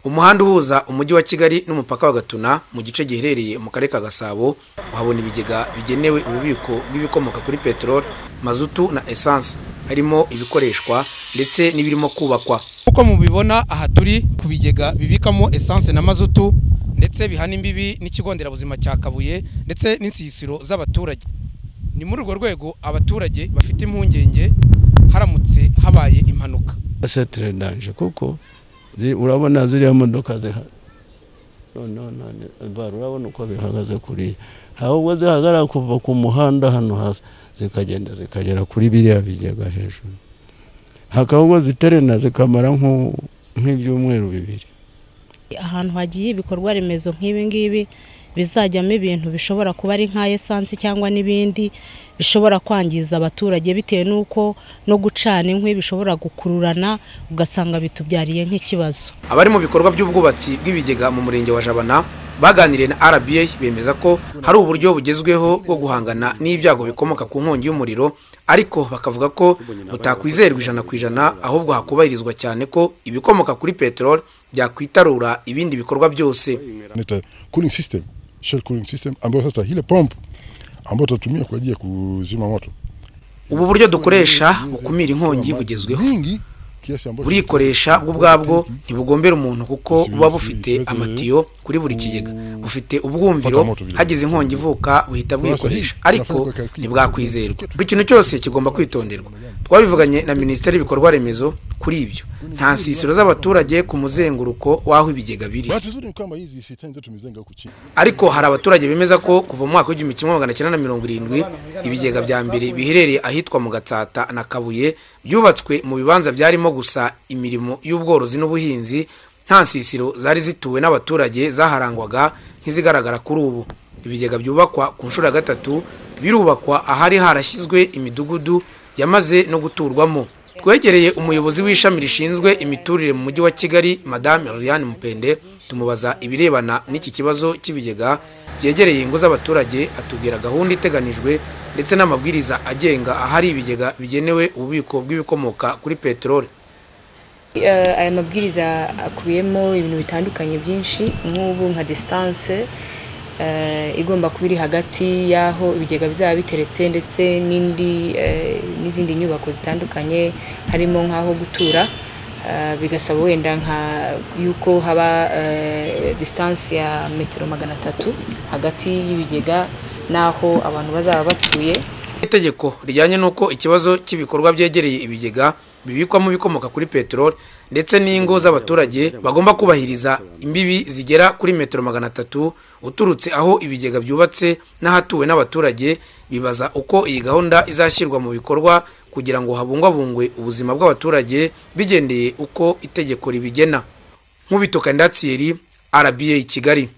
umuhanda uhuza umujyi wa Kigali n'umupaka wa Gatuna mu gice giherereye mu karere ka Gasabo uhabona ibigega bigenewe ububiko bw'ibikomoka kuri petrol, mazutu na essence, harimo ibikoreshwa ndetse n'ibirimo kubakwa. Uko mubibona aha turi ku bigega bibikamo essence na mazutu ndetse bihana imbibi n'ikigo nderabuzima cya Kabuye ndetse n'insisiro z'abaturage. Ni muri urwo rwego abaturage bafite impungenge haramutse habaye impanuka. Asetre danje kuko urabona ziriya modoka zihari. Urabona uko bihagaze kuri ahubwo zihagara kuva ku muhanda hano hasi zikagera kuri biriya bigega hejuru. Hakabwo ziterena zikamara nk'ibyumweru bibiri. Ahantu hagiye ibikorwa remezo nk'ibi ngibi bizajyamo ibintu bishobora kuba ari nka essence cyangwa n'ibindi bishobora kwangiza abaturage bitewe nuko no gucana inkwi bishobora gukururana ugasanga bitubyariye nk'ikibazo. Abari mu bikorwa by'ubwubatsi bw'ibigega mu murenge wa Jabana baganiriye na RBA bemeza ko hari uburyo bugezweho bwo guhangana n'ibyago bikomoka ku nkongi y'umuriro, ariko bakavuga ko butakwizerwa 100% ahubwo hakubahirizwa cyane ko ibikomoka kuri petrol byakwitarura ibindi bikorwa byose. Cooling system, shell cooling system ambayo sasa ile pomp ambayo tutumia kwa ajili ya kuzima moto. Ubu buryo dukoresha bukumira inkongi bugezweho. Burikoresha ubwabwo ntibugombera umuntu kuko buba bufite amatiyo kuri buri kigega, bufite ubwumviro hagize inkongi ivuka buhita bwikoresha, ariko ntibwakwizerwa. Buri kintu cyose kigomba kwitonderwa. Twabivuganye na Minisiteri y'Ibikorwa Remezo kuri ibyo. Nta nsisiro z'abaturage ku muzenguruko waho ibigega biri. Ariko hari abaturage bemeza ko kuva mu mwaka w'1970 ibigega bya mbere biherereye ahitwa mu Gatsata na Kabuye byubatswe mu bibanza byarimo gusa imirimo y'ubworozi n'ubuhinzi, nta nsisiro zari zituwe n'abaturage zaharangwaga nk'izigaragara kuri ubu. Ibigega byubakwa ku nshuro ya gatatu birubakwa ahari harashyizwe imidugudu yamaze no guturwamo. Twegereye umuyobozi w'ishami rishinzwe imiturire mu mujyi wa Kigali, Madame Liliane Mupende, tumubaza ibirebana n'iki kibazo cy'ibigega byegereye ingo z'abaturage, atubwira gahunda iteganijwe ndetse n'amabwiriza agenga ahari ibigega bigenewe ububiko bw'ibikomoka kuri petrol. Aya mabwiriza akubiyemo ibintu bitandukanye byinshi, nk'ubu nka distance igomba kubiri hagati yaho ibigega bizaba biteretse ndetse n'izindi nyubako zitandukanye, harimo nkaho gutura, bigasaba wenda nka yuko haba distance ya metero 300 hagati y'ibigega naho abantu bazaba batuye. Itegeko rijyanye nuko ikibazo cy'ibikorwa byegereye ibigega bibikwamo bikomoka kuri petrol ndetse n'ingo z'abaturage bagomba kubahiriza imbibi zigera kuri metero 300 uturutse aho ibigega byubatse n'ahatuwe n'abaturage. Bibaza uko iyi gahunda izashyirwa mu bikorwa kugira ngo habungwabungwe ubuzima bw'abaturage bigendeye uko itegeko ribigena. Nkubitoka Ndatsiyeri, RBA Kigali.